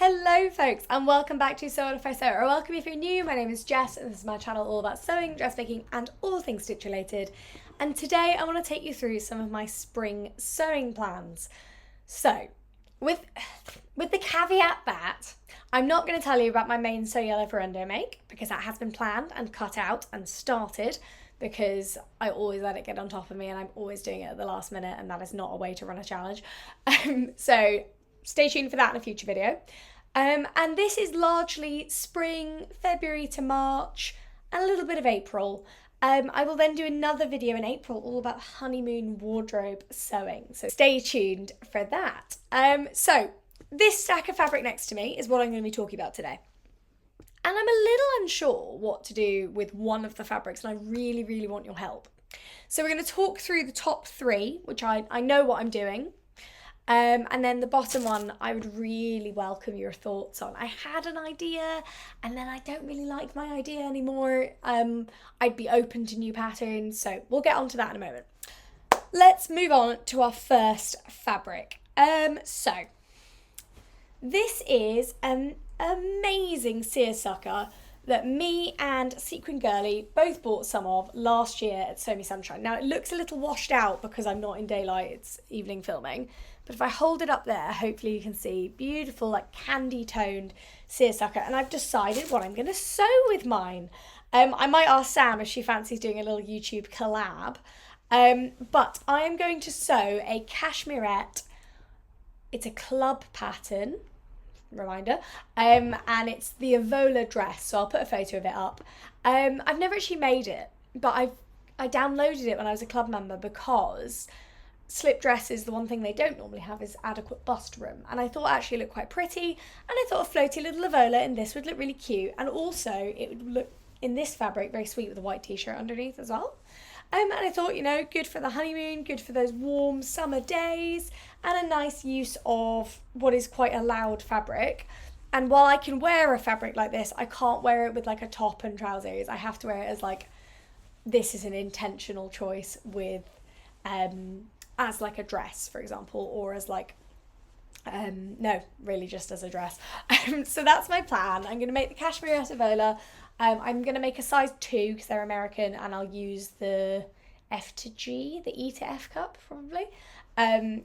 Hello folks and welcome back to Sew If I Sew, or welcome if you're new. My name is Jess and this is my channel all about sewing, dressmaking and all things stitch related. And today I want to take you through some of my spring sewing plans. So with the caveat that I'm not going to tell you about my main Sew Yellow Ferrando make because that has been planned and cut out and started, because I always let it get on top of me and I'm always doing it at the last minute, and that is not a way to run a challenge. So stay tuned for that in a future video. And this is largely spring, February to March, and a little bit of April. I will then do another video in April all about honeymoon wardrobe sewing, so stay tuned for that. So this stack of fabric next to me is what I'm going to be talking about today. And I'm a little unsure what to do with one of the fabrics, and I really, really want your help. So we're going to talk through the top three, which I know what I'm doing. And then the bottom one, I would really welcome your thoughts on. I had an idea and then I don't really like my idea anymore. I'd be open to new patterns, so we'll get onto that in a moment. Let's move on to our first fabric. So this is an amazing seersucker that me and Sequin Girly both bought some of last year at Sew Me Sunshine. Now it looks a little washed out because I'm not in daylight, it's evening filming. But if I hold it up there, hopefully you can see beautiful, like candy toned seersucker. And I've decided what I'm going to sew with mine. I might ask Sam if she fancies doing a little YouTube collab. But I am going to sew a cashmerette. It's a club pattern, reminder. And it's the Avola dress. So I'll put a photo of it up. I've never actually made it, but I downloaded it when I was a club member because slip dresses, the one thing they don't normally have is adequate bust room, and I thought it actually looked quite pretty, and I thought a floaty little Avola in this would look really cute, and also it would look in this fabric very sweet with a white t-shirt underneath as well. And I thought, you know, good for the honeymoon, good for those warm summer days, and a nice use of what is quite a loud fabric. And while I can wear a fabric like this, I can't wear it with like a top and trousers. I have to wear it as like, this is an intentional choice with as like a dress, for example, or as like no, really just as a dress. So that's my plan. I'm going to make the cashmere Avola. I'm going to make a size 2 because they're American, and I'll use the F to G, the E to F cup probably,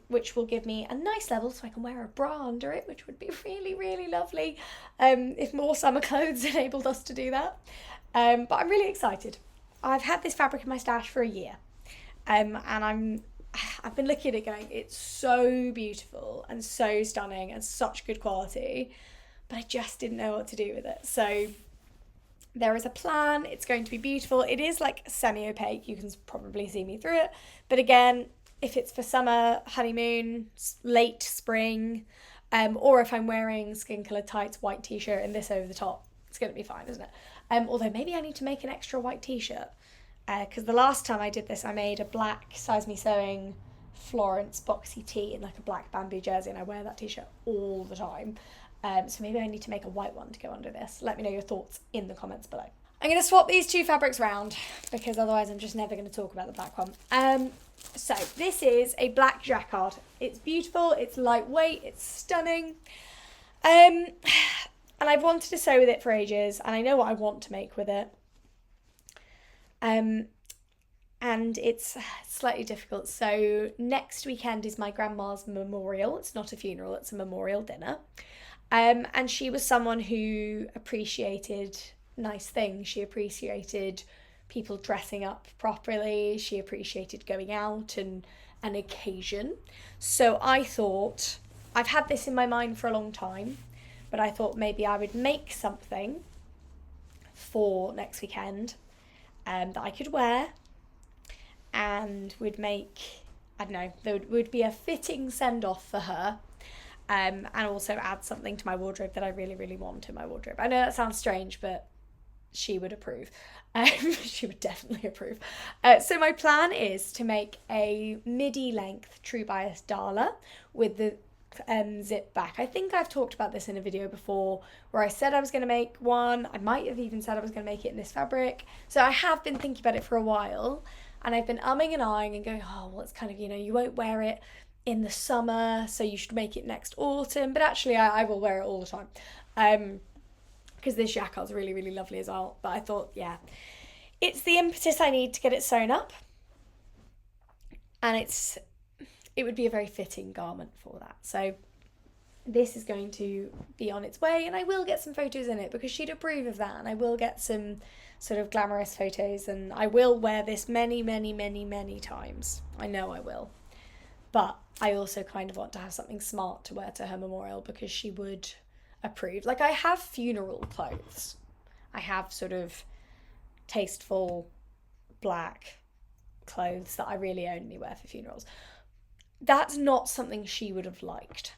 which will give me a nice level so I can wear a bra under it, which would be really, really lovely if more summer clothes enabled us to do that. But I'm really excited. I've had this fabric in my stash for a year, and I've been looking at it going, it's so beautiful and so stunning and such good quality, but I just didn't know what to do with it. So there is a plan. It's going to be beautiful. It is like semi-opaque. You can probably see me through it. But again, if it's for summer, honeymoon, late spring, or if I'm wearing skin colour tights, white t-shirt and this over the top, it's going to be fine, isn't it? Although maybe I need to make an extra white t-shirt. Because the last time I did this, I made a black Size Me Sewing Florence boxy tee in like a black bamboo jersey, and I wear that t-shirt all the time. So maybe I need to make a white one to go under this. Let me know your thoughts in the comments below. I'm going to swap these two fabrics around because otherwise I'm just never going to talk about the black one. So this is a black jacquard. It's beautiful, it's lightweight, it's stunning. And I've wanted to sew with it for ages, and I know what I want to make with it. And it's slightly difficult. So next weekend is my grandma's memorial. It's not a funeral, it's a memorial dinner. And she was someone who appreciated nice things. She appreciated people dressing up properly. She appreciated going out and an occasion. So I thought, I've had this in my mind for a long time, but I thought maybe I would make something for next weekend that I could wear, and would make, I don't know, there would be a fitting send-off for her, and also add something to my wardrobe that I really, really want in my wardrobe. I know that sounds strange, but she would approve. She would definitely approve. So my plan is to make a midi length true bias Dala with the zip back. I think I've talked about this in a video before where I said I was going to make one. I might have even said I was going to make it in this fabric. So I have been thinking about it for a while, and I've been umming and ahhing and going, oh, well, it's kind of, you know, you won't wear it in the summer, so you should make it next autumn. But actually, I will wear it all the time. Because this jacquard's really, really lovely as well. But I thought, yeah, it's the impetus I need to get it sewn up. And it would be a very fitting garment for that. So this is going to be on its way, and I will get some photos in it because she'd approve of that, and I will get some sort of glamorous photos, and I will wear this many, many, many, many times. I know I will. But I also kind of want to have something smart to wear to her memorial because she would approve. Like, I have funeral clothes. I have sort of tasteful black clothes that I really only wear for funerals. That's not something she would have liked.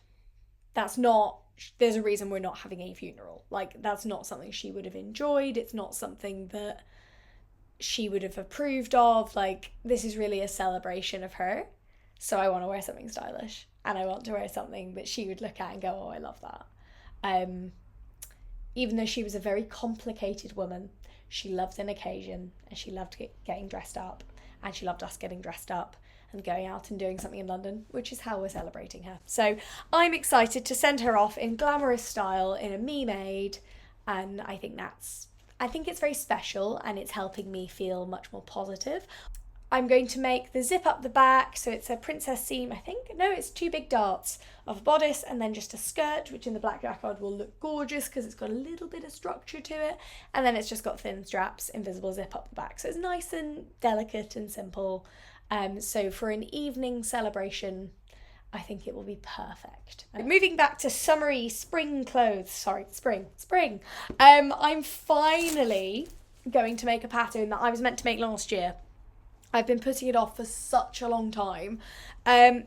There's a reason we're not having a funeral. Like, that's not something she would have enjoyed. It's not something that she would have approved of. Like, this is really a celebration of her. So I want to wear something stylish, and I want to wear something that she would look at and go, oh, I love that. Even though she was a very complicated woman, she loved an occasion, and she loved getting dressed up, and she loved us getting dressed up and going out and doing something in London, which is how we're celebrating her. So I'm excited to send her off in glamorous style in a me-made, and I think it's very special, and it's helping me feel much more positive. I'm going to make the zip up the back, so it's a princess seam, I think. No, it's 2 big darts of a bodice and then just a skirt, which in the black jacquard will look gorgeous because it's got a little bit of structure to it. And then it's just got thin straps, invisible zip up the back. So it's nice and delicate and simple. So for an evening celebration, I think it will be perfect. Moving back to summery spring clothes, spring. I'm finally going to make a pattern that I was meant to make last year. I've been putting it off for such a long time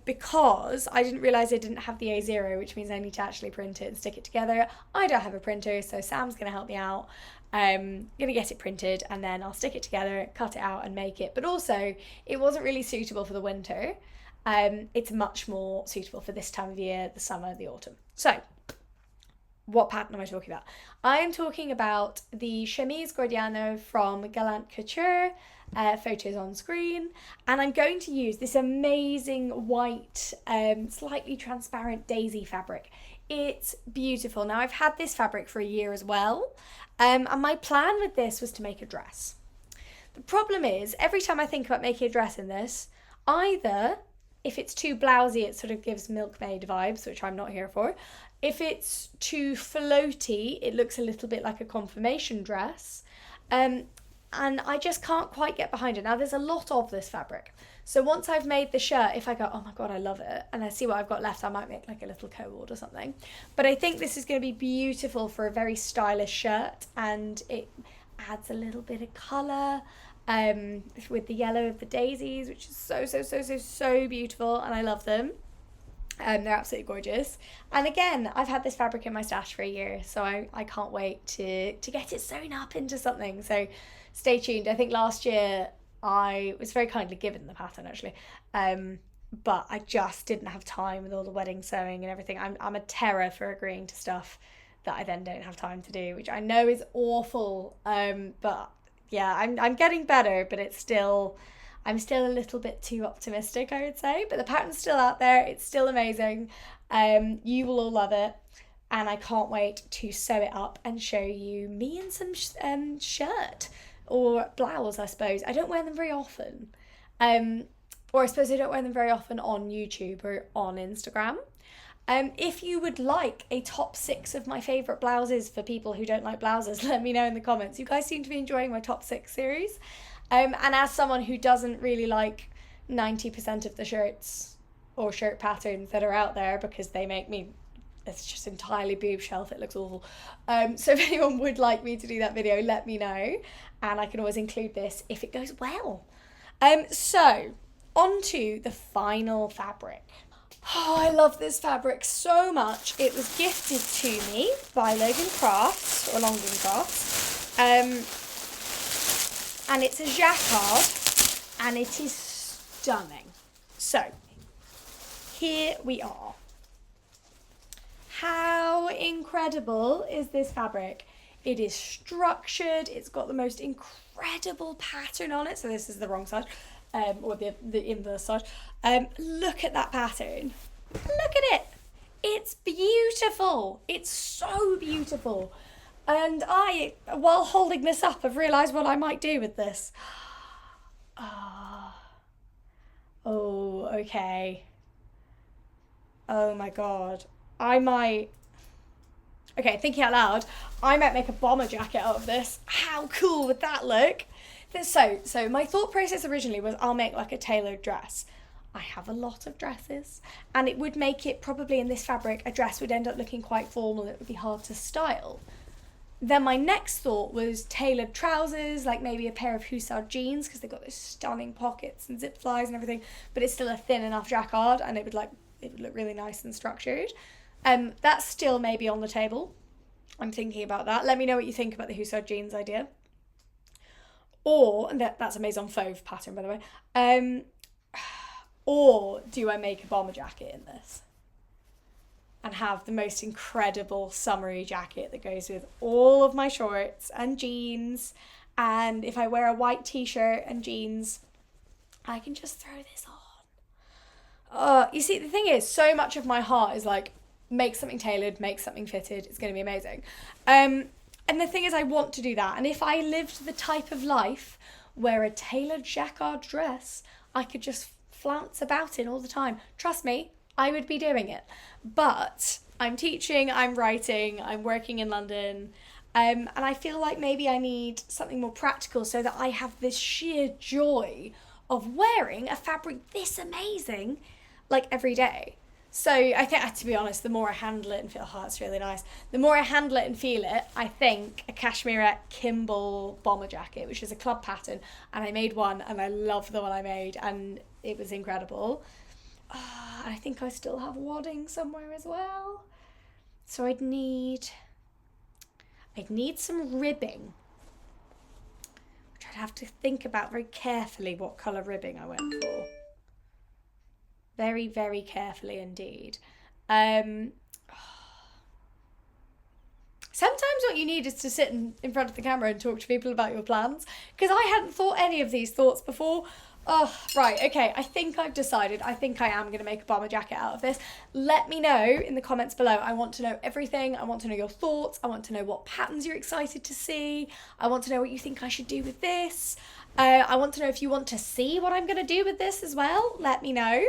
because I didn't realise I didn't have the A0, which means I need to actually print it and stick it together. I don't have a printer, so Sam's going to help me out. I'm going to get it printed, and then I'll stick it together, cut it out and make it. But also, it wasn't really suitable for the winter. It's much more suitable for this time of year, the summer, the autumn. So, what pattern am I talking about? I am talking about the chemise Gordiano from Galant Couture, photos on screen, and I'm going to use this amazing white, slightly transparent daisy fabric. It's beautiful. Now, I've had this fabric for a year as well, and my plan with this was to make a dress. The problem is, every time I think about making a dress in this, either, if it's too blousy, it sort of gives milkmaid vibes, which I'm not here for. If it's too floaty, it looks a little bit like a confirmation dress. And I just can't quite get behind it. Now, there's a lot of this fabric. So once I've made the shirt, if I go, oh my God, I love it, and I see what I've got left, I might make like a little co-ord or something. But I think this is going to be beautiful for a very stylish shirt, and it adds a little bit of colour with the yellow of the daisies, which is so beautiful, and I love them. They're absolutely gorgeous. And again, I've had this fabric in my stash for a year, so I can't wait to get it sewn up into something. So stay tuned. I think last year I was very kindly given the pattern, actually, but I just didn't have time with all the wedding sewing and everything. I'm a terror for agreeing to stuff that I then don't have time to do, which I know is awful, but yeah, I'm getting better, but I'm still a little bit too optimistic, I would say. But the pattern's still out there. It's still amazing. You will all love it. And I can't wait to sew it up and show you me in some shirt or blouse, I suppose. I don't wear them very often. Or I suppose I don't wear them very often on YouTube or on Instagram. If you would like a top 6 of my favourite blouses for people who don't like blouses, let me know in the comments. You guys seem to be enjoying my top 6 series. And as someone who doesn't really like 90% of the shirts or shirt patterns that are out there because they make me, it's just entirely boob shelf, it looks awful. So if anyone would like me to do that video, let me know. And I can always include this if it goes well. So, on to the final fabric. Oh, I love this fabric so much. It was gifted to me by Logan Crafts, or Longdon Crafts. And it's a jacquard, and it is stunning. So, here we are. How incredible is this fabric? It is structured, it's got the most incredible pattern on it, so this is the wrong side. or the inverse side. Look at that pattern. Look at it. It's beautiful. It's so beautiful. And I, while holding this up, have realised what I might do with this. Oh, okay. Oh my god. I might... Okay, thinking out loud, I might make a bomber jacket out of this. How cool would that look? So my thought process originally was I'll make like a tailored dress. I have a lot of dresses, and it would make it probably in this fabric, a dress would end up looking quite formal. It would be hard to style. Then my next thought was tailored trousers, like maybe a pair of hussard jeans, because they've got those stunning pockets and zip flies and everything, but it's still a thin enough jacquard, and it would look really nice and structured. That's still maybe on the table. I'm thinking about that. Let me know what you think about the hussard jeans idea. Or, and that's a maison fauve pattern, by the way. Or do I make a bomber jacket in this? And have the most incredible summery jacket that goes with all of my shorts and jeans. And if I wear a white t-shirt and jeans, I can just throw this on. You see, the thing is, so much of my heart is like, make something tailored, make something fitted. It's going to be amazing. And the thing is, I want to do that. And if I lived the type of life where a tailored jacquard dress, I could just flounce about in all the time. Trust me, I would be doing it. But I'm teaching, I'm writing, I'm working in London, and I feel like maybe I need something more practical so that I have this sheer joy of wearing a fabric this amazing, like every day. So I think, to be honest, the more I handle it and feel, it's really nice. The more I handle it and feel it, I think a cashmere Kimball bomber jacket, which is a club pattern, and I made one, and I love the one I made, and it was incredible. I think I still have wadding somewhere as well. So I'd need some ribbing, which I'd have to think about very carefully what colour ribbing I went for. Very, very carefully indeed. Sometimes what you need is to sit in front of the camera and talk to people about your plans, because I hadn't thought any of these thoughts before. Right, okay, I think I've decided. I think I am going to make a bomber jacket out of this. Let me know in the comments below. I want to know everything. I want to know your thoughts. I want to know what patterns you're excited to see. I want to know what you think I should do with this. I want to know if you want to see what I'm going to do with this as well. Let me know.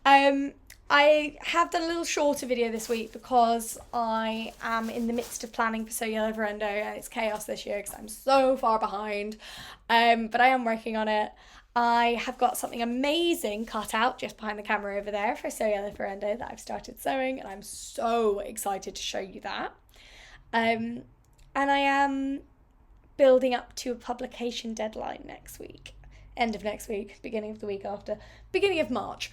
I have done a little shorter video this week because I am in the midst of planning for So Yellow Verundo, and it's chaos this year because I'm so far behind. But I am working on it. I have got something amazing cut out just behind the camera over there for So Yellow Verundo that I've started sewing, and I'm so excited to show you that. And I am building up to a publication deadline next week. End of next week, beginning of the week after, beginning of March.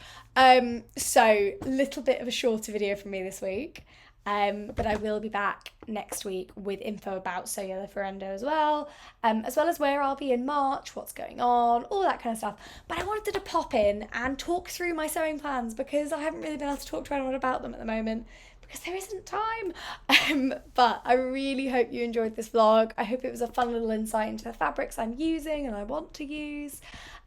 So little bit of a shorter video from me this week. But I will be back next week with info about So Yellow Verundo as well as where I'll be in March, what's going on, all that kind of stuff. But I wanted to pop in and talk through my sewing plans because I haven't really been able to talk to anyone about them at the moment because there isn't time. But I really hope you enjoyed this vlog. I hope it was a fun little insight into the fabrics I'm using and I want to use.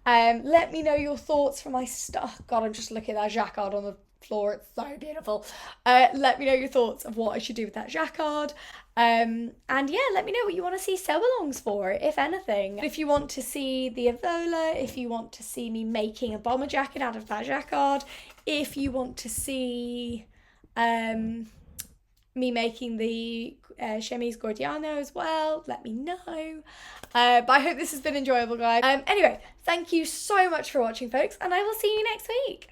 Let me know your thoughts for my stuff. God, I'm just looking at that jacquard on the floor. It's so beautiful. Let me know your thoughts of what I should do with that jacquard. And yeah, let me know what you want to see sew-alongs for, if anything. If you want to see the Avola, if you want to see me making a bomber jacket out of that jacquard, if you want to see me making the chemise Gordiano as well, let me know. But I hope this has been enjoyable, guys. Anyway, thank you so much for watching, folks, and I will see you next week.